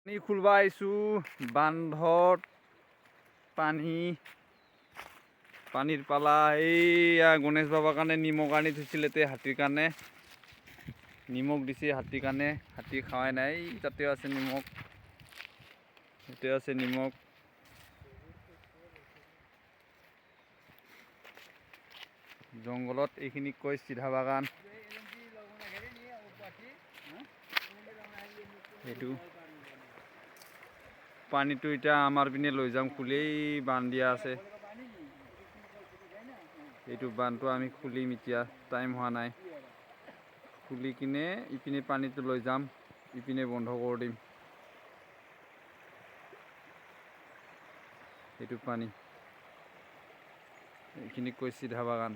পানী খুলবা আহিছোঁ বান্ধত পানীৰ পালা এইয়া গণেশ বাবাৰ কাৰণে নিমখ আনি থৈছিল এতে হাতীৰ কাৰণে নিমখ দিছে হাতীৰ কাৰণে হাতী খাৱাই নাই তাতেও আছে নিমখ এতে আছে নিমখ জংঘলত এইখিনি কয় চিধা বাগান এইটো পানীটো এতিয়া আমাৰ পিনে লৈ যাম খুলেই বান্ধ দিয়া আছে এইটো বান্ধটো আমি খুলিম এতিয়া টাইম হোৱা নাই খুলি কিনে ইপিনে পানীটো লৈ যাম ইপিনে বন্ধ কৰি দিম এইটো পানী এইখিনি কৈ চিধা বাগান